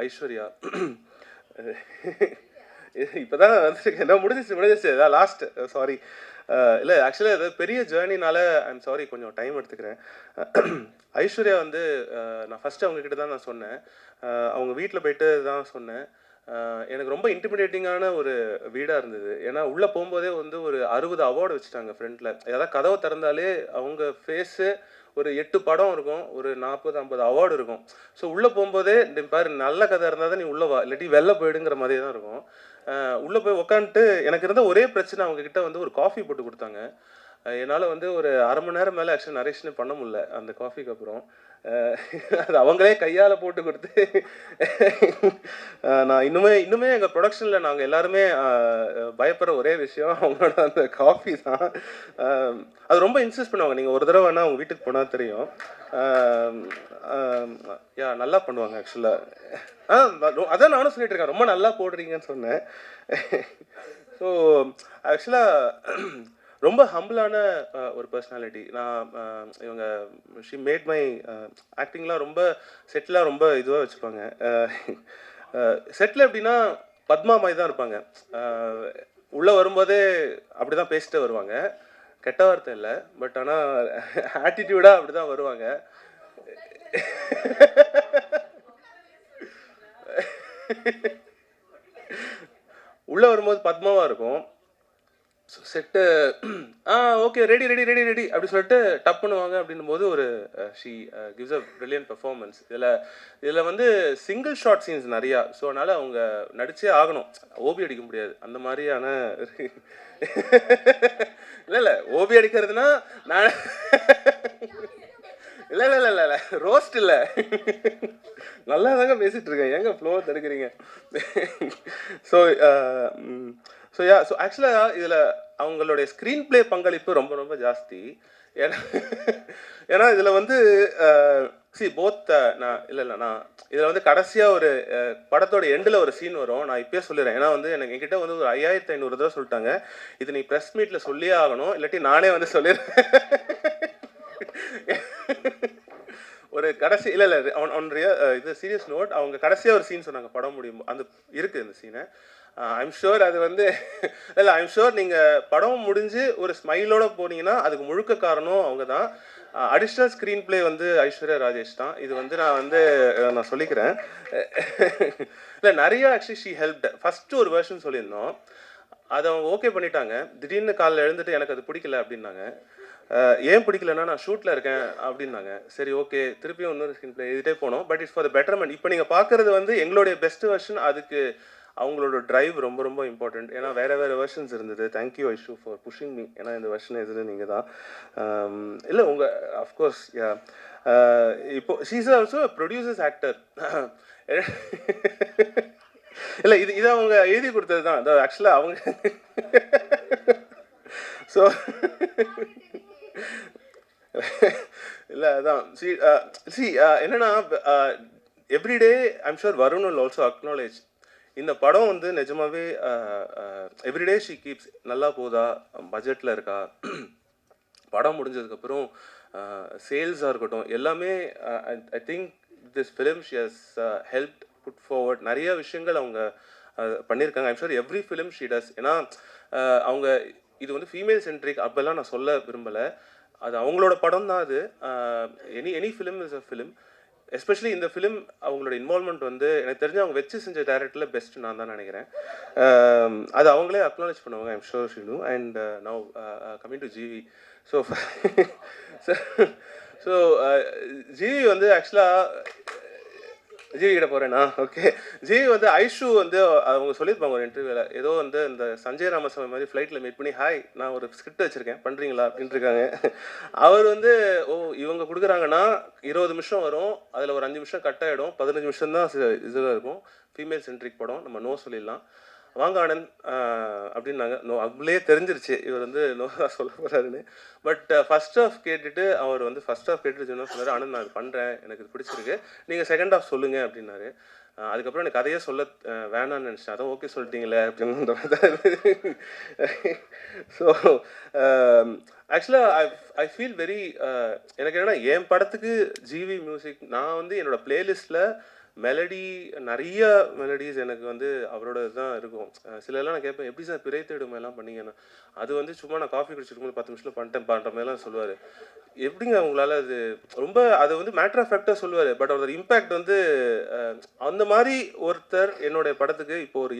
ஐஸ்வர்யா. இப்போ தான் வந்துருக்கேன். என்ன முடிஞ்சிச்சு இதான் லாஸ்ட். சாரி. இல்லை ஆக்சுவலாக அது பெரிய ஜேர்னினால ஐம் சாரி, கொஞ்சம் டைம் எடுத்துக்கிறேன். ஐஸ்வர்யா வந்து நான் ஃபஸ்ட்டு அவங்கக்கிட்ட தான் நான் சொன்னேன். அவங்க வீட்டில் போயிட்டு தான் சொன்னேன். எனக்கு ரொம்ப இன்டிமிடேட்டிங்கான ஒரு வீடாக இருந்தது. ஏன்னா உள்ளே போகும்போதே வந்து ஒரு 60 அவார்டு வச்சுட்டாங்க ஃப்ரண்ட்டில். ஏதாவது கதவை திறந்தாலே அவங்க ஃபேஸு ஒரு 8 படம் இருக்கும், ஒரு 40-50 அவார்டு இருக்கும். ஸோ உள்ளே போகும்போதே பாரு, நல்ல கதை இருந்தால் தான் நீ உள்ளே வா, இல்லாட்டி வெளில போயிடுங்கிற மாதிரி தான் இருக்கும். உள்ளே போய் உட்காந்துட்டு எனக்கு இருந்த ஒரே பிரச்சனை, அவங்கக்கிட்ட வந்து ஒரு காஃபி போட்டு கொடுத்தாங்க. என்னால் வந்து ஒரு 1/2 மணி நேரம் மேலே ஆக்சுவலி நரேஷனே பண்ண முடியல அந்த காஃபிக்கு அப்புறம். அது அவங்களே கையால் போட்டு கொடுத்து நான் இன்னுமே எங்கள் ப்ரொடக்ஷனில் நாங்கள் எல்லாருமே பயப்படுற ஒரே விஷயம் அவங்களோட அந்த காஃபி தான். அது ரொம்ப இன்சிஸ்ட் பண்ணுவாங்க. நீங்கள் ஒரு தடவை வேணால் அவங்க வீட்டுக்கு போனால் தெரியும். நல்லா பண்ணுவாங்க ஆக்சுவலாக. அதான் நானும் சொல்லிட்டு இருக்கேன், ரொம்ப நல்லா போடுறீங்கன்னு சொன்னேன். ஸோ ஆக்சுவலாக ரொம்ப ஹம்பிளான ஒரு பர்சனாலிட்டி. நான் இவங்க ஷி மேட் மை ஆக்டிங்லாம் ரொம்ப செட்டிலாக ரொம்ப இதுவாக வச்சுப்பாங்க. செட்டில் எப்படின்னா பத்மா மாதிரி தான் இருப்பாங்க. உள்ளே வரும்போதே அப்படி தான் பேசிட்டு வருவாங்க. கெட்ட வார்த்தை இல்லை, பட் ஆனால் ஆட்டிடியூடாக அப்படி தான் வருவாங்க. உள்ளே வரும்போது பத்மாவாக இருக்கும். Set okay ready ready ready ready அப்படி சொல்லிட்டு டப் பண்ணுவாங்க. அப்படின்னும் போது ஒரு she gives a brilliant performance. இதில் வந்து சிங்கிள் ஷார்ட் சீன்ஸ் நிறையா. ஸோ அதனால் அவங்க நடிச்சே ஆகணும், ஓபி அடிக்க முடியாது. அந்த மாதிரியான இல்லை ஓபி அடிக்கிறதுனா நான் இல்லை ரோஸ்ட் இல்லை, நல்லா தாங்க பேசிகிட்டு இருக்கேன், ஏங்க ஃப்ளோ தடுக்கிறீங்க. ஸோ ஸோ ஆக்சுவலாக இதில் அவங்களுடைய ஸ்க்ரீன் பிளே பங்களிப்பு ரொம்ப ரொம்ப ஜாஸ்தி. ஏன்னா இதில் வந்து நான் நான் இதில் வந்து கடைசியாக ஒரு படத்தோட எண்டில் ஒரு சீன் வரும். நான் இப்போயே சொல்லிடுறேன், ஏன்னா வந்து என்கிட்ட வந்து ஒரு 5500 தடவை சொல்லிட்டாங்க, இது நீ ப்ரெஸ் மீட்டில் சொல்லியே ஆகணும், இல்லாட்டி நானே வந்து சொல்லிடுறேன். ஒரு கடைசி இல்லை இது சீரியஸ் நோட், அவங்க கடைசியாக ஒரு சீன் சொன்னாங்க படம் முடியும், அந்த இருக்குது இந்த சீனை. ஐம் ஷுர் அது வந்து இல்லை ஐம் ஷுர் நீங்கள் படம் முடிஞ்சு ஒரு ஸ்மைலோடு போனீங்கன்னா அதுக்கு முழுக்க காரணம் அவங்க தான். அடிஷ்னல் ஸ்க்ரீன் பிளே வந்து ஐஸ்வர்யா ராஜேஷ் தான். இது வந்து நான் சொல்லிக்கிறேன். இல்லை நிறையா ஆக்சுவலி ஷீ ஹெல்ப்ட். ஃபஸ்ட்டு ஒரு வெர்ஷன் சொல்லியிருந்தோம், அதை அவங்க ஓகே பண்ணிட்டாங்க. திடீர்னு காலையில் எழுந்துட்டு எனக்கு அது பிடிக்கல அப்படின்னாங்க. ஏன் பிடிக்கலன்னா நான் ஷூட்டில் இருக்கேன் அப்படின்னாங்க. சரி ஓகே, திருப்பியும் இன்னொரு ஸ்க்ரீன் பிளே எழுதிட்டே போனோம். But it's for the betterment. இப்போ நீங்கள் பார்க்குறது வந்து எங்களுடைய பெஸ்ட் வெர்ஷன். அதுக்கு அவங்களோட ட்ரைவ் ரொம்ப ரொம்ப இம்பார்ட்டண்ட். ஏன்னா வேறு வெர்ஷன்ஸ் இருந்தது. Thank you Aishu for pushing me. ஏன்னா இந்த வெர்ஷன் எதுன்னு நீங்கள் தான். இல்லை உங்கள் அஃப்கோர்ஸ் இப்போ ஷீஸ் ஆல்சோ ப்ரொடியூசர்ஸ் ஆக்டர். இல்லை இது அவங்க எழுதி கொடுத்தது தான். அது ஆக்சுவலாக அவங்க ஸோ இல்லை அதான் என்னன்னா everyday I'm sure Varun will also acknowledge, இந்த படம் வந்து நிஜமாவே எவ்ரிடே ஷீ கீப்ஸ் நல்லா போதா, பட்ஜெட்டில் இருக்கா, படம் முடிஞ்சதுக்கப்புறம் சேல்ஸாக இருக்கட்டும் எல்லாமே. I think this film she has help put forward. நிறைய விஷயங்கள் அவங்க பண்ணியிருக்காங்க. I'm sure every film she does. ஏன்னா அவங்க இது வந்து ஃபீமேல் சென்ட்ரிக் அப்போல்லாம் நான் சொல்ல விரும்பலை, அது அவங்களோட படம் தான். அது any film is a film. Especially இந்த ஃபிலிம் அவங்களோட இன்வால்மெண்ட் வந்து எனக்கு தெரிஞ்சு அவங்க வச்சு செஞ்ச டேரக்டரில் பெஸ்ட் நான் தான் நினைக்கிறேன். அது அவங்களே அக்னாலேஜ் பண்ணுவாங்க, I'm sure she do. And now coming to GV. So GV வந்து ஆக்சுவலாக ஜிவி கிட்ட போகிறேன்னா ஓகே. ஜிவி வந்து ஐஷு வந்து அவங்க சொல்லியிருப்பாங்க ஒரு இன்டர்வியூவில், ஏதோ வந்து இந்த சஞ்சய் ராமசாமி மாதிரி ஃப்ளைட்டில் மீட் பண்ணி ஹாய் நான் ஒரு ஸ்கிரிப்ட் வச்சுருக்கேன் பண்ணுறீங்களா அப்படின்ட்டு இருக்காங்க. அவர் வந்து இவங்க கொடுக்குறாங்கன்னா 20 நிமிஷம் வரும், அதில் ஒரு 5 நிமிஷம் கட் ஆகிடும், 15 நிமிஷம் தான் இதில் இருக்கும். ஃபீமேல் சென்ட்ரிக் படம், நம்ம நோ சொல்லிடலாம். வாங்க ஆனந்த் அப்படின்னாங்க. நோ அவங்களே தெரிஞ்சிருச்சு இவர் வந்து நோ சொல்ல போகிறாருன்னு. பட் ஃபஸ்ட் ஹாஃப் கேட்டுட்டு அவர் வந்து சொன்னால் சொன்னார், ஆனந்த் நான் இது பண்ணுறேன், எனக்கு இது பிடிச்சிருக்கு, நீங்கள் செகண்ட் ஹாஃப் சொல்லுங்கள் அப்படின்னாரு. அதுக்கப்புறம் எனக்கு கதையே சொல்ல வேணான்னு நினச்சேன். அதான் ஓகே சொல்லிட்டீங்களே அப்படின்னு. ஸோ ஆக்சுவலாக ஐ ஃபீல் வெரி எனக்கு என்னன்னா என் படத்துக்கு ஜிவி மியூசிக் நான் வந்து என்னோட பிளேலிஸ்ட்டில் மெலடி நிறைய மெலடிஸ் எனக்கு வந்து அவரோட தான் இருக்கும். சிலர்லாம் நான் கேட்பேன், எப்படி சார் பிறை தேடும் எல்லாம் பண்ணீங்கன்னா, அது வந்து சும்மா நான் காஃபி குடிச்சிருக்கும்போது 10 நிமிஷத்தில் பண்ணிட்டேன் பண்ணுற மாதிரிலாம் சொல்லுவார். எப்படிங்க உங்களால் அது ரொம்ப அது வந்து மேட்டர் ஆஃப் ஃபேக்டாக சொல்லுவார். பட் அவரோட இம்பேக்ட் வந்து அந்த மாதிரி ஒருத்தர் என்னுடைய படத்துக்கு இப்போ ஒரு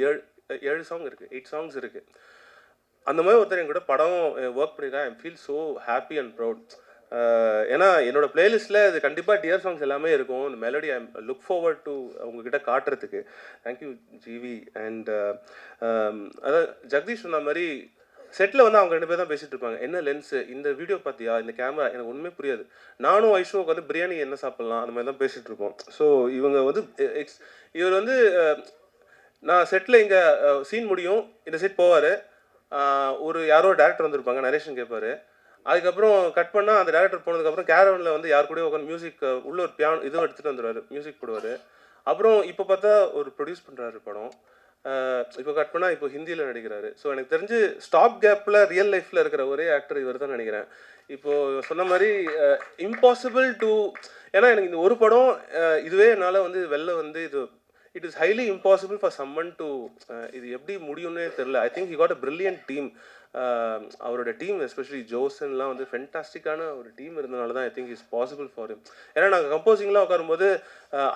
7 சாங் இருக்குது, 8 சாங்ஸ் இருக்குது. அந்த மாதிரி ஒருத்தர் என் கூட படம் ஒர்க் பண்ணியிருக்கேன். I feel so happy and proud. ஏன்னா என்னோட பிளேலிஸ்ட்டில் அது கண்டிப்பாக டியர் சாங்ஸ் எல்லாமே இருக்கும். இந்த melody I look forward to உங்ககிட்ட காட்டுறதுக்கு. Thank you GV. அண்ட் அதான் ஜெகதீஷ் சொன்ன மாதிரி செட்டில் வந்து அவங்க 2 பேர் தான் பேசிகிட்டு இருப்பாங்க. என்ன லென்ஸு, இந்த வீடியோ பார்த்தியா, இந்த கேமரா, எனக்கு ஒன்றுமே புரியாது. நானும் ஐஷோவுக்கு வந்து பிரியாணி என்ன சாப்பிட்லாம் அந்த மாதிரி தான் பேசிகிட்டு இருப்போம். ஸோ இவங்க வந்து இவர் வந்து நான் செட்டில் இங்கே சீன் முடியும், இந்த செட் போவார். ஒரு யாரோ டேரக்டர் வந்திருப்பாங்க, நரேஷன் கேட்பாரு. அதுக்கப்புறம் கட் பண்ணால் அந்த டேரக்டர் போனதுக்கப்புறம் கேரவனில் வந்து யார் கூடயோ உட்காந்து மியூசிக் உள்ள ஒரு பியானோ இதுவும் எடுத்துகிட்டு வந்துடுவார், மியூசிக் போடுவார். அப்புறம் இப்போ பார்த்தா ஒரு ப்ரொடியூஸ் பண்ணுறாரு படம். இப்போ கட் பண்ணால் இப்போ ஹிந்தியில் நடிக்கிறாரு. ஸோ எனக்கு தெரிஞ்சு ஸ்டாப் கேப்பில் ரியல் லைஃப்பில் இருக்கிற ஒரே ஆக்டர் இவர் தான் நினைக்கிறேன். இப்போது சொன்ன மாதிரி இம்பாசிபிள் டு, ஏன்னா எனக்கு இந்த ஒரு படம் இதுவே என்னால் வந்து வெளில வந்து இது it is highly impossible for summon to இது எப்படி முடியும்னே தெரில. ஐ think he got a brilliant team. அவரோட டீம் எஸ்பெஷலி ஜோசன்லாம் வந்து ஃபென்டாஸ்டிக்கான ஒரு டீம் இருந்தனால தான் I think is possible for him. ஏன்னா நாங்கள் கம்போசிங்லாம் உட்காரும்போது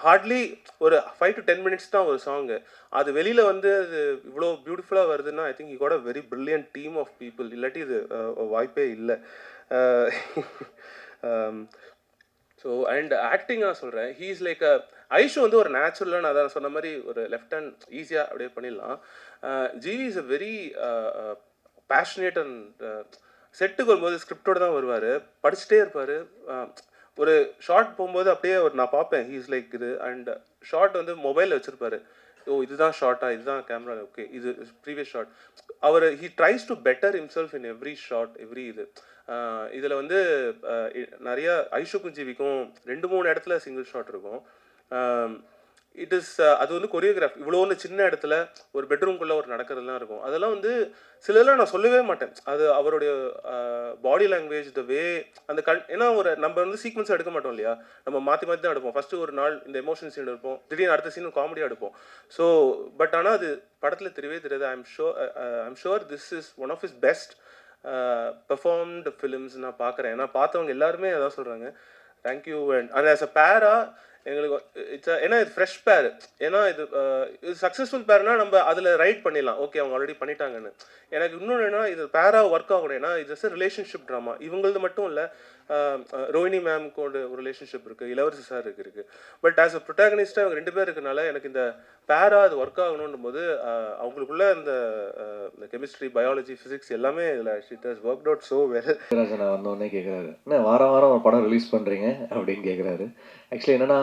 ஹார்ட்லி ஒரு 5 to 10 minutes தான் ஒரு சாங்கு. அது வெளியில் வந்து அது இவ்வளோ பியூட்டிஃபுல்லாக வருதுன்னா I think he got a very brilliant team of people. இல்லாட்டி இது வாய்ப்பே இல்லை. ஸோ அண்ட் ஆக்டிங்காக சொல்கிறேன், ஹீ இஸ் லைக் ஐஷு வந்து ஒரு நேச்சுரலாக நான் அதான் சொன்ன மாதிரி ஒரு லெஃப்ட் ஹேண்ட் ஈஸியாக அப்படியே பண்ணிடலாம். GV is a very passionate and செட்டுக்கு வரும்போது ஸ்கிரிப்டோடு தான் வருவார், படிச்சுட்டே இருப்பார். ஒரு ஷார்ட் போகும்போது அப்படியே நான் பார்ப்பேன், ஹீ இஸ் லைக் இது. அண்ட் ஷார்ட் வந்து மொபைலில் வச்சுருப்பாரு. ஓ இதுதான் ஷார்ட்டா, இதுதான் கேமரா, ஓகே இது ப்ரீவியஸ் ஷார்ட். அவர் he tries to better himself in every shot every இது. இதில் வந்து நிறையா ஐஷுக்கும் ஜிவிக்கும் 2-3 இடத்துல சிங்கிள் ஷாட் இருக்கும். இட் இஸ் அது வந்து கொரியோகிராஃப் இவ்வளோ ஒன்று சின்ன இடத்துல ஒரு பெட்ரூம்குள்ளே ஒரு நடக்கிறதுலாம் இருக்கும். அதெல்லாம் வந்து சிலதெல்லாம் நான் சொல்லவே மாட்டேன். அது அவருடைய பாடி லாங்குவேஜ், த வே, அந்த ஏன்னா ஒரு நம்ம வந்து சீக்வன்ஸாக எடுக்க மாட்டோம் இல்லையா, நம்ம மாற்றி மாற்றி தான் எடுப்போம். ஃபஸ்ட்டு ஒரு நாள் இந்த எமோஷன் சீன் எடுப்போம், திடீர்னு அடுத்த சீன் காமெடியாக எடுப்போம். ஸோ பட் ஆனால் அது படத்தில் தெரியவே தெரியாது. I'm sure this is one of his best performed films நான் பார்க்குறேன். ஏன்னா பார்த்தவங்க எல்லாருமே அதான் சொல்கிறாங்க. தேங்க்யூ. அண்ட் ஆஸ் அ பேரா எங்களுக்கு ஏன்னா இது ஃப்ரெஷ் பேர். ஏன்னா இது சக்ஸஸ்ஃபுல் பேர்னா நம்ம அதில் ரைட் பண்ணிடலாம், ஓகே அவங்க ஆல்ரெடி பண்ணிட்டாங்கன்னு. எனக்கு இன்னொன்று என்ன, இது பேரா ஒர்க் ஆகணும். ஏன்னா இது ஜஸ்ட் ரிலேஷன்ஷிப் ட்ராமா. இவங்களது மட்டும் இல்லை, ரோஹினி மேம்கோட ஒரு ரிலேஷன்ஷிப் இருக்குது, இளவரசி சார் இருக்குது. பட் ஆஸ் அ ப்ரொட்டாகனிஸ்டாக அவங்க 2 பேர் இருக்கனால எனக்கு இந்த பேரா அது ஒர்க் ஆகணுன்னும் போது அவங்களுக்குள்ள இந்த கெமிஸ்ட்ரி, பயாலஜி, ஃபிசிக்ஸ் எல்லாமே இதில் it has work out so well. நான் வந்தோடனே கேட்குறாரு, என்ன வாரம் வாரம் ஒரு படம் ரிலீஸ் பண்ணுறீங்க அப்படின்னு கேட்குறாரு. ஆக்சுவலி என்னென்னா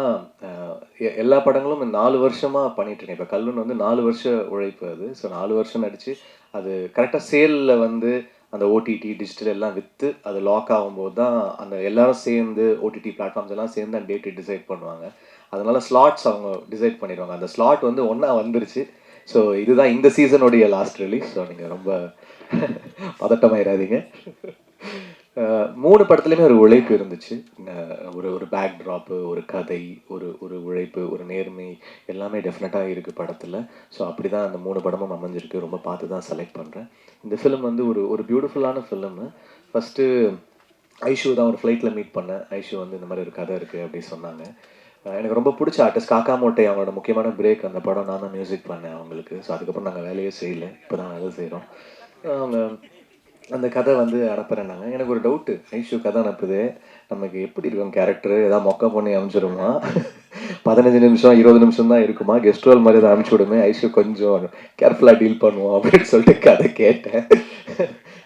எல்லா படங்களும் 4 வருஷமாக பண்ணிட்டுருக்கேன். இப்போ கல்லுன்னு வந்து 4 வருஷ உழைப்பு அது. ஸோ 4 வருஷம் நடித்து அது கரெக்டாக சேலில் வந்து அந்த ஓடிடி டிஜிட்டல் எல்லாம் விற்று அது லாக் ஆகும்போது தான் அந்த எல்லாரும் சேர்ந்து ஓடிடி பிளாட்ஃபார்ம்ஸ் எல்லாம் சேர்ந்து அந்த டேட்டு டிசைட் பண்ணுவாங்க. அதனால ஸ்லாட்ஸ் அவங்க டிசைட் பண்ணிடுவாங்க. அந்த ஸ்லாட் வந்து ஒன்றா வந்துருச்சு. ஸோ இதுதான் இந்த சீசனுடைய லாஸ்ட் ரிலீஸ். ஸோ நீங்கள் ரொம்ப பதட்டமாயிடாதீங்க. 3 படத்துலையுமே ஒரு உழைப்பு இருந்துச்சு. ஒரு பேக் ட்ராப்பு, ஒரு கதை, ஒரு உழைப்பு, ஒரு நேர்மை எல்லாமே டெஃபினட்டாக இருக்குது படத்தில். ஸோ அப்படி தான் அந்த 3 படமும் அமைஞ்சிருக்கு. ரொம்ப பார்த்து தான் செலக்ட் பண்ணுறேன். இந்த ஃபிலிம் வந்து ஒரு பியூட்டிஃபுல்லான ஃபிலிமு. ஃபஸ்ட்டு ஐஷு தான் ஒரு ஃப்ளைட்டில் மீட் பண்ணேன். ஐஷு வந்து இந்த மாதிரி ஒரு கதை இருக்குது அப்படின்னு சொன்னாங்க. எனக்கு ரொம்ப பிடிச்ச ஆர்டிஸ்ட் காக்கா மோட்டை, அவங்களோட முக்கியமான பிரேக் அந்த படம் நான் தான் மியூசிக் பண்ணேன் அவங்களுக்கு. ஸோ அதுக்கப்புறம் நாங்கள் வேலையே செய்யலை, இப்போ தான் வேலை செய்கிறோம். அவங்க அந்த கதை வந்து அனுப்புகிறேன்னாங்க. எனக்கு ஒரு டவுட்டு, ஐஷு கதை அனுப்புது, நமக்கு எப்படி இருக்கும் கேரக்டரு, ஏதாவது மொக்க பண்ணி அனுப்பிச்சிடுமா, 15 நிமிஷம் 20 நிமிஷம் தான் இருக்குமா, கெஸ்ட் ரோல் மாதிரி தான் அனுப்பிச்சி விடுமே, ஐஷு கொஞ்சம் கேர்ஃபுல்லாக டீல் பண்ணுவோம் அப்படின்னு சொல்லிட்டு கதை கேட்டேன்.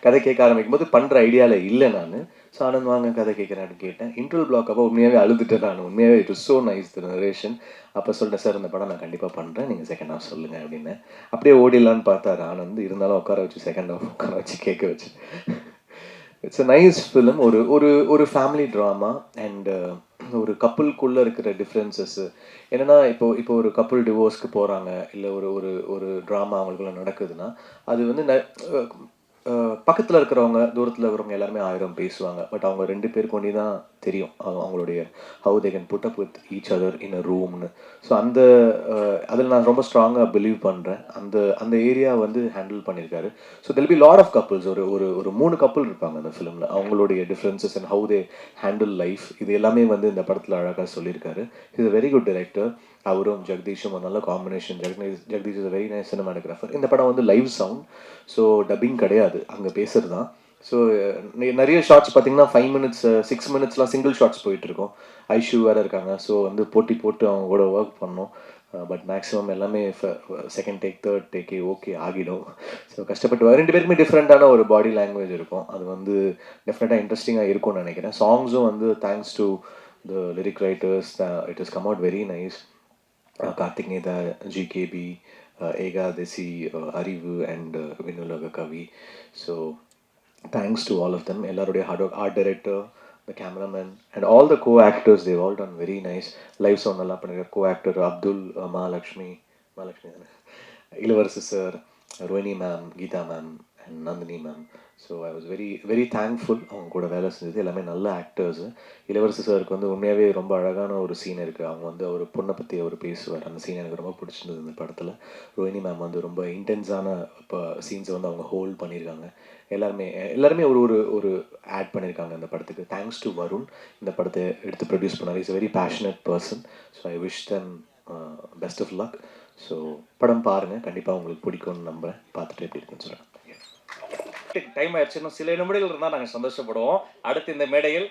கதை கேட்க ஆரம்பிக்கும் போது பண்ணுற ஐடியாவில் இல்லை நான். ஸோ ஆனந்த் வாங்க கதை கேட்குறேன்னு கேட்டேன். இன்டர்வல் பிளாக் அப்போ உண்மையாகவே அழுதுட்டேன் நான். உண்மையாகவே it is so nice the narration. அப்போ சொல்லிட்டேன், சார் இந்த படம் நான் கண்டிப்பாக பண்ணுறேன், நீங்கள் செகண்ட் ஹாஃப் சொல்லுங்கள் அப்படின்னு. அப்படியே ஓடிடலான்னு பார்த்தாரு ஆனந்த். இருந்தாலும் உட்கார வச்சு செகண்ட் ஹாஃப் உட்கார வச்சு கேட்க வச்சு. It's a nice film. ஒரு ஃபேமிலி ட்ராமா அண்ட் ஒரு கப்புளுக்குள்ளே இருக்கிற டிஃப்ரென்சஸ்ஸு என்னென்னா, இப்போ ஒரு கப்புள் டிவோர்ஸ்க்கு போகிறாங்க, இல்லை ஒரு ட்ராமா அவங்களுக்குள்ள நடக்குதுன்னா அது வந்து பக்கத்தில் இருக்கிறவங்க தூரத்தில் இருக்கிறவங்க எல்லாருமே 1000 பேசுவாங்க. பட் அவங்க 2 பேருக்கு ஒண்டி தான் தெரியும். அவங்களுடைய how they can put up with each other in a ரூம்னு. ஸோ அந்த அதில் நான் ரொம்ப ஸ்ட்ராங்காக பிலீவ் பண்ணுறேன். அந்த அந்த ஏரியா வந்து ஹேண்டில் பண்ணியிருக்காரு. So there'll be lot of couples. ஒரு ஒரு ஒரு 3 கப்புள் இருப்பாங்க அந்த ஃபிலிமில். அவங்களுடைய differences and how they handle life இது எல்லாமே வந்து இந்த படத்தில் அழகாக சொல்லியிருக்காரு. Is a very good director. அவரும் ஜெகதீஷும் ஒரு நல்ல combination. Jagadish is a very nice cinematographer. இந்த படம் வந்து லைவ் சவுண்ட். ஸோ டப்பிங் கிடையாது, அங்கே பேசுகிறது தான். ஸோ நிறைய ஷார்ட்ஸ் பார்த்தீங்கன்னா 5 மினிட்ஸ் 6 மினிட்ஸ்லாம் சிங்கிள் ஷார்ட்ஸ் போயிட்டுருக்கோம். ஐஷு வேறு இருக்காங்க. ஸோ வந்து போட்டி போட்டு அவங்க கூட ஒர்க் பண்ணோம். பட் மேக்ஸிமம் எல்லாமே செகண்ட் டேக் தேர்ட் டேக்கே ஓகே ஆகிடும். ஸோ கஷ்டப்பட்டு 2 பேருக்குமே டிஃப்ரெண்ட்டான ஒரு பாடி லாங்குவேஜ் இருக்கும். அது வந்து டெஃபினட்டாக இன்ட்ரெஸ்டிங்காக இருக்கும்னு நினைக்கிறேன். சாங்ஸும் வந்து thanks to the lyric writers it is come out very nice. Karthik Netha, GKP, Ekadasi, Arivu and வினுலக கவி. So thanks to all of them. எல்லாருடைய art director, the cameraman and all the co-actors, they've all done very nice. Live sound நல்லா பண்ணிருக்கார். co-actor Abdul, Mahalakshmi தானே, Ilavarasu sir, Rohini ma'am, Geetha ma'am and Nandini ma'am. So I was very very thankful அவங்க கூட வேலை செஞ்சது. எல்லாமே நல்ல ஆக்டர்ஸு. இளவரசு சாருக்கு வந்து உண்மையாகவே ரொம்ப அழகான ஒரு சீன் இருக்குது. அவங்க வந்து அவர் பொண்ணை பற்றி அவர் பேசுவார். அந்த சீன் எனக்கு ரொம்ப பிடிச்சிருந்தது இந்த படத்தில். ரோஹினி மேம் வந்து ரொம்ப இன்டென்ஸான இப்போ சீன்ஸை வந்து அவங்க ஹோல்ட் பண்ணியிருக்காங்க. எல்லாருமே ஒரு ஒரு ஒரு ஆட் பண்ணியிருக்காங்க இந்த படத்துக்கு. தேங்க்ஸ் டு வருண், இந்த படத்தை எடுத்து ப்ரொடியூஸ் பண்ணார். Is a very passionate person. So I wish them best of luck. So படம் பாருங்கள், கண்டிப்பாக உங்களுக்கு பிடிக்கும்னு நம்புகிறேன். பார்த்துட்டு எப்படி இருக்குன்னு சொல்கிறேன். டைம் ஆயிடுச்சு. இன்னும் சில நிமிடங்கள் இருந்தால் நாங்கள் சந்தோஷப்படுவோம். அடுத்து இந்த மேடையில்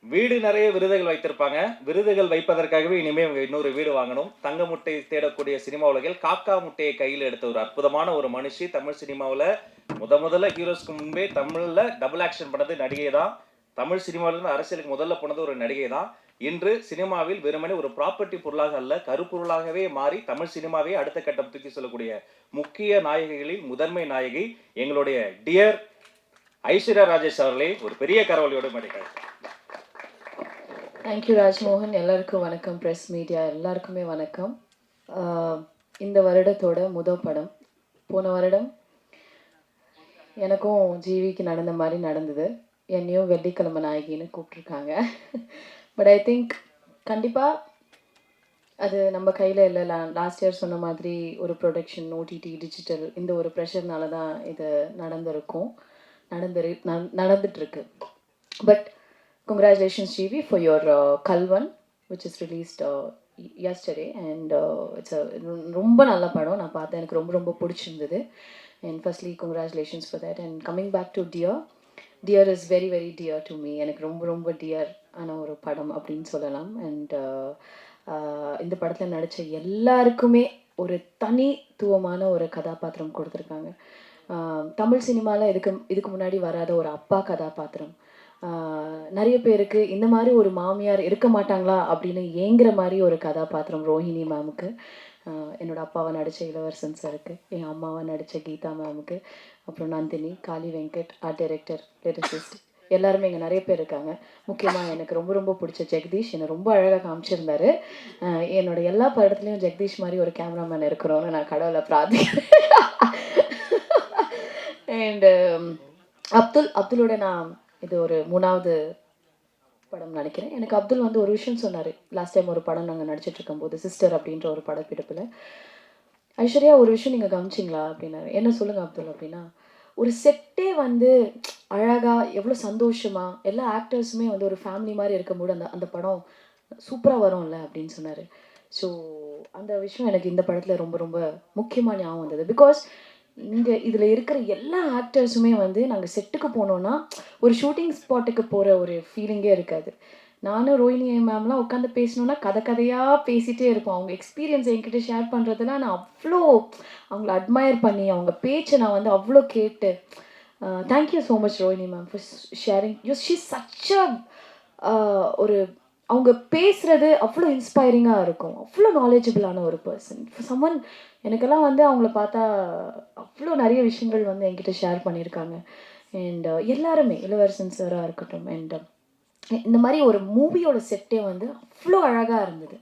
வீடு நிறைய விருதுகள் வைத்திருப்பாங்க. விருதுகள் வைப்பதற்காகவே இனிமேல் இவங்க இன்னொரு வீடு வாங்கணும். தங்க முட்டை தேடக்கூடிய சினிமா உலகில் காக்கா முட்டையை கையில் எடுத்த ஒரு அற்புதமான ஒரு மனுஷி. தமிழ் சினிமாவில் முதல்ல ஹீரோஸ்க்கு முன்பே தமிழில் டபுள் ஆக்ஷன் பண்ணது நடிகை தான். தமிழ் சினிமாவிலிருந்து அரசியலுக்கு முதல்ல போனது ஒரு நடிகை தான். இன்று சினிமாவில் வெறுமனே ஒரு ப்ராப்பர்ட்டி பொருளாக அல்ல, கருப்பொருளாகவே மாறி தமிழ் சினிமாவே அடுத்த கட்டம் தூக்கி சொல்லக்கூடிய முக்கிய நாயகிகளில் முதன்மை நாயகி எங்களுடைய டியர் ஐஸ்வர்யா ராஜேஷ் அவர்களே ஒரு பெரிய கரவொலியோடு மேடைகள். தேங்க்யூ ராஜ்மோகன். எல்லாருக்கும் வணக்கம். ப்ரெஸ் மீடியா எல்லாருக்குமே வணக்கம். இந்த வருடத்தோட முதல் படம். போன வருடம் எனக்கும் ஜிவிக்கு நடந்த மாதிரி நடந்தது. என்னையும் வெள்ளிக்கிழமை நாயகின்னு கூப்பிட்ருக்காங்க. பட் ஐ திங்க் கண்டிப்பாக அது நம்ம கையில் இல்லை. லாஸ்ட் இயர் சொன்ன மாதிரி ஒரு ப்ரொடக்ஷன், ஓடிடி, டிஜிட்டல், இந்த ஒரு ப்ரெஷர்னால தான் இது நடந்துட்டுருக்கு. But congratulations GV for your Kalvan, which is released yesterday, and it's a ரொம்ப நல்ல படம். நான் பார்த்தேன், எனக்கு ரொம்ப ரொம்ப பிடிச்சிருந்தது. And firstly congratulations for that. And coming back to Dear is very very dear to me. எனக்கு ரொம்ப ரொம்ப dear ஆன ஒரு படம் அப்படின்னு சொல்லலாம். And இந்த படத்தில் நடித்த எல்லாருக்குமே ஒரு தனித்துவமான ஒரு கதாபாத்திரம் கொடுத்துருக்காங்க. தமிழ் சினிமாவில் இதுக்கு முன்னாடி வராத ஒரு அப்பா கதாபாத்திரம். நிறைய பேருக்கு இந்த மாதிரி ஒரு மாமியார் இருக்க மாட்டாங்களா அப்படின்னு ஏங்குற மாதிரி ஒரு கதாபாத்திரம் ரோஹிணி மேமுக்கு. என்னோடய அப்பாவை நடித்த இளவரசன் சாருக்கு, என் அம்மாவை நடித்த கீதா மேமுக்கு, அப்புறம் நந்தினி, காளி வெங்கட், ஆர்ட் டைரக்டர், லிரிசிஸ்ட், எல்லாருமே இங்கே நிறைய பேர் இருக்காங்க. முக்கியமாக எனக்கு ரொம்ப ரொம்ப பிடிச்ச ஜெகதீஷ் என்னை ரொம்ப அழகாக காமிச்சிருந்தாரு. என்னோட எல்லா படத்துலையும் ஜெகதீஷ் மாதிரி ஒரு கேமராமேன் இருக்கிறோன்னு நான் கடவுளை பிரார்த்திக்கிறேன். அண்டு அப்துலோட நான் இது ஒரு 3வது படம் நினைக்கிறேன். எனக்கு அப்துல் வந்து ஒரு விஷயம் சொன்னார். லாஸ்ட் டைம் ஒரு படம் நாங்கள் நடிச்சிட்டு இருக்கும்போது, சிஸ்டர் அப்படின்ற ஒரு படப்பிடிப்பில், ஐஸ்வர்யா ஒரு விஷயம் நீங்கள் கவனிச்சிங்களா அப்படின்னாரு. என்ன சொல்லுங்கள் அப்துல் அப்படின்னா, ஒரு செட்டே வந்து அழகாக எவ்வளோ சந்தோஷமாக எல்லா ஆக்டர்ஸுமே வந்து ஒரு ஃபேமிலி மாதிரி இருக்கும்போது அந்த படம் சூப்பராக வரும்ல அப்படின்னு சொன்னார். ஸோ அந்த விஷயம் எனக்கு இந்த படத்தில் ரொம்ப ரொம்ப முக்கியமாக ஞாபகம் வந்தது. பிகாஸ் இதில் இருக்கிற எல்லா ஆக்டர்ஸுமே வந்து நாங்கள் செட்டுக்கு போனோன்னா ஒரு ஷூட்டிங் ஸ்பாட்டுக்கு போகிற ஒரு ஃபீலிங்கே இருக்காது. நானும் ரோஹிணி மேம்லாம் உட்காந்து பேசணுன்னா கதையாக பேசிகிட்டே இருப்போம். அவங்க எக்ஸ்பீரியன்ஸ் என்கிட்ட ஷேர் பண்ணுறதுலாம் நான் அவ்வளோ அவங்கள அட்மையர் பண்ணி, அவங்க பேச்சை நான் வந்து அவ்வளோ கேட்டு, thank you so much Rohini ma'am for sharing. She's such ஒரு அவங்க பேசுகிறது அவ்வளோ இன்ஸ்பைரிங்காக இருக்கும். அவ்வளோ நாலேஜபிளான ஒரு பர்சன். சம்மன் எனக்கெல்லாம் வந்து அவங்கள பார்த்தா அவ்வளோ நிறைய விஷயங்கள் வந்து என்கிட்ட ஷேர் பண்ணியிருக்காங்க. அண்ட் எல்லாருமே, இளவரசன் சாராக இருக்கட்டும், அண்ட் இந்த மாதிரி ஒரு மூவியோட செட்டே வந்து அவ்வளோ அழகாக இருந்தது.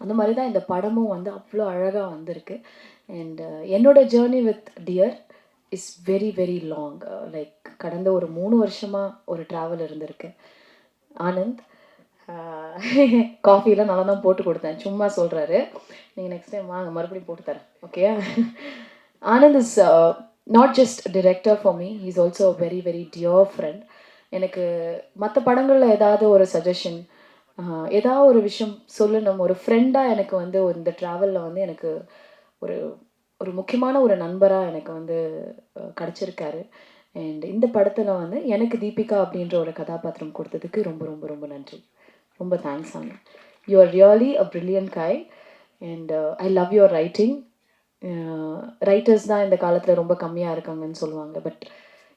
அந்த மாதிரி தான் இந்த படமும் வந்து அவ்வளோ அழகாக வந்திருக்கு. அண்ட் என்னோட journey with dear is very very long. Like கடந்த ஒரு 3 வருஷமாக ஒரு ட்ராவல் இருந்திருக்கு. ஆனந்த் காஃபிலாம் நல்லா தான் போட்டு கொடுத்தேன், சும்மா சொல்கிறாரு. நீங்கள் நெக்ஸ்ட் டைம் வாங்க, மறுபடியும் போட்டு தரேன், okay? Anand is not just director for me, he is also a very very dear friend. எனக்கு மற்ற படங்களில் ஏதாவது ஒரு சஜஷன், ஏதாவது ஒரு விஷயம் சொல்லணும், ஒரு ஃப்ரெண்டாக எனக்கு வந்து இந்த ட்ராவலில் வந்து எனக்கு ஒரு ஒரு முக்கியமான ஒரு நண்பராக எனக்கு வந்து கிடச்சிருக்காரு. அண்ட் இந்த படத்தில் வந்து எனக்கு தீபிகா அப்படின்ற ஒரு கதாபாத்திரம் கொடுத்ததுக்கு ரொம்ப ரொம்ப ரொம்ப நன்றி. ரொம்ப thanks Anand. You are really a brilliant guy and I love your writing. Writers தான் இந்த காலத்தில் ரொம்ப கம்மியாக இருக்காங்கன்னு சொல்லுவாங்க. பட்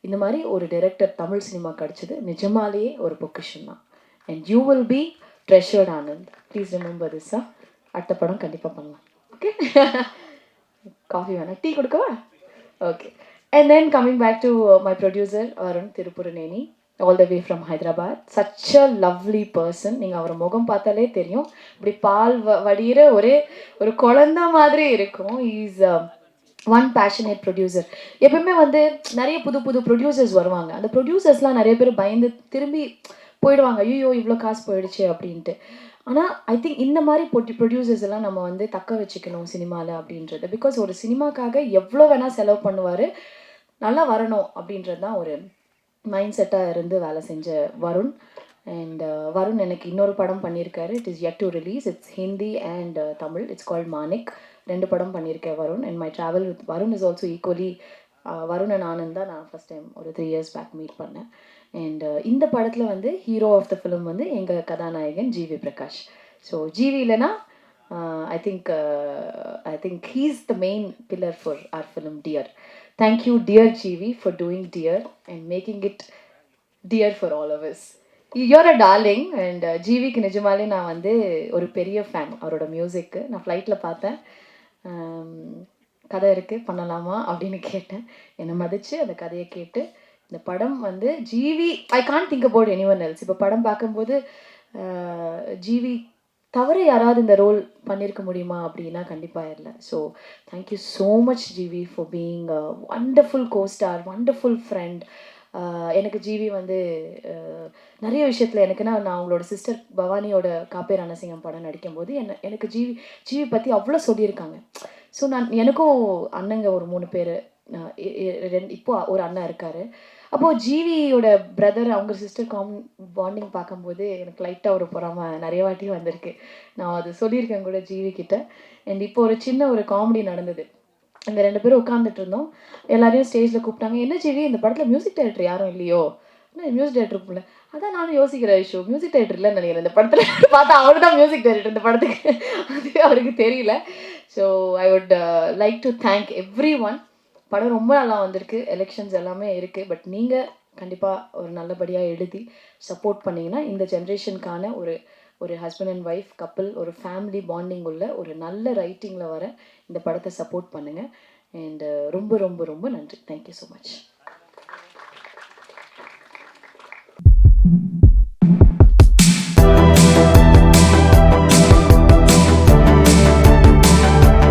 இந்த மாதிரி ஒரு டைரக்டர் தமிழ் சினிமா கிடச்சிது நிஜமாலேயே ஒரு பொக்கிஷன் தான். And you will be treasured Anand. Please remember this. அடுத்த படம் கண்டிப்பாக பண்ணலாம், ஓகே? காஃபி வேணாம், டீ கொடுக்கவா? Okay. And then coming back to my producer Varun Tripuraneni, all the way from Hyderabad. Such a lovely person. நீங்கள் அவர் முகம் பார்த்தாலே தெரியும், இப்படி பால் வடிகிற ஒரே ஒரு குழந்த மாதிரி இருக்கும். Is one passionate producer. எப்பவுமே வந்து நிறைய புது புது ப்ரொடியூசர்ஸ் வருவாங்க. அந்த ப்ரொடியூசர்ஸ்லாம் நிறைய பேர் பயந்து திரும்பி போயிடுவாங்க, ஐயோ இவ்வளோ காசு போயிடுச்சு அப்படின்ட்டு. ஆனால் ஐ திங்க் இந்த மாதிரி ப்ரொடியூசர்ஸ் எல்லாம் நம்ம வந்து தக்க வச்சுக்கணும் சினிமாவில் அப்படின்றது. பிகாஸ் ஒரு சினிமாக்காக எவ்வளோ வேணால் செலவு பண்ணுவார், நல்லா வரணும் அப்படின்றது தான் ஒரு மைண்ட் செட்டாக இருந்து வேலை செஞ்ச வருண். அண்ட் வருண் எனக்கு இன்னொரு படம் பண்ணியிருக்காரு, it is yet to release. It's Hindi and Tamil. It's called Manik. 2 படம் பண்ணியிருக்கேன் Varun. And my travel with Varun is also equally. Varun and Anand தான் நான் ஃபஸ்ட் டைம் ஒரு 3 years பேக் மீட் பண்ணேன். அண்ட் இந்த படத்தில் வந்து ஹீரோ ஆஃப் த ஃபிலிம் வந்து எங்கள் கதாநாயகன் ஜிவி பிரகாஷ். ஸோ ஜிவி இல்லைனா I think he's the main pillar for our film dear. Thank you dear GV for doing dear and making it dear for all of us. You're a darling. And ஜிவிக்கு நிஜமாலே நான் வந்து ஒரு பெரிய fan. அவரோட மியூசிக்கு நான் ஃப்ளைட்டில் பார்த்தேன், கதை இருக்குது பண்ணலாமா அப்படின்னு கேட்டேன். என்னை மதித்து அந்த கதையை கேட்டு இந்த படம் வந்து GV, I can't think about anyone else. இப்போ படம் பார்க்கும்போது ஜிவி தவிர யாராவது இந்த ரோல் பண்ணியிருக்க முடியுமா அப்படின்னா கண்டிப்பாக இல்லை. So thank you so much GV for being a wonderful costar, wonderful friend. எனக்கு ஜிவி வந்து நிறைய விஷயத்தில் எனக்குன்னா, நான் அவங்களோட சிஸ்டர் பவானியோட காப்பே ரணசிங்கம் படம் நடிக்கும்போது எனக்கு ஜிவி பற்றி அவ்வளோ சொல்லியிருக்காங்க. ஸோ எனக்கும் அண்ணங்க ஒரு 3 பேர், இப்போ ஒரு அண்ணன் இருக்கார். அப்போது ஜிவியோட பிரதர் அவங்க சிஸ்டர் பாண்டிங் பார்க்கும்போது எனக்கு லைட்டாக ஒரு பொறாமை நிறைய வாட்டி வந்திருக்கு. நான் அது சொல்லியிருக்கேன் கூட ஜிவி கிட்ட. அண்ட் இப்போ ஒரு சின்ன ஒரு காமெடி நடந்தது. அங்கே 2 பேரும் உட்காந்துட்டு இருந்தோம், எல்லாரையும் ஸ்டேஜில் கூப்பிட்டாங்க. என்ன ஜிவி இந்த படத்தில் மியூசிக் டைரக்டர் யாரும் இல்லையோ? என்ன மியூசிக் டைரக்டர் போல? அதான் நானும் யோசிக்கிறேன், ஐஷோ மியூசிக் டைரக்டர் இல்லைன்னு நினைக்கிறேன் இந்த படத்தில். பார்த்தா அவர் தான் மியூசிக் டைரக்டர் இந்த படத்துக்கு. அது அவருக்கு தெரியல. So I would like to thank every one. படம் ரொம்ப நல்லா வந்திருக்கு, எலெக்ஷன்ஸ் எல்லாமே இருக்குது. பட் நீங்கள் கண்டிப்பாக ஒரு நல்லபடியாக எழுதி சப்போர்ட் பண்ணிங்கன்னா இந்த ஜென்ரேஷனுக்கான ஒரு ஹஸ்பண்ட் அண்ட் ஒய்ஃப் கப்பிள், ஒரு ஃபேமிலி பாண்டிங் உள்ள ஒரு நல்ல ரைட்டிங்கில் வர இந்த படத்தை சப்போர்ட் பண்ணுங்கள். அண்ட் ரொம்ப ரொம்ப ரொம்ப நன்றி. Thank you so much.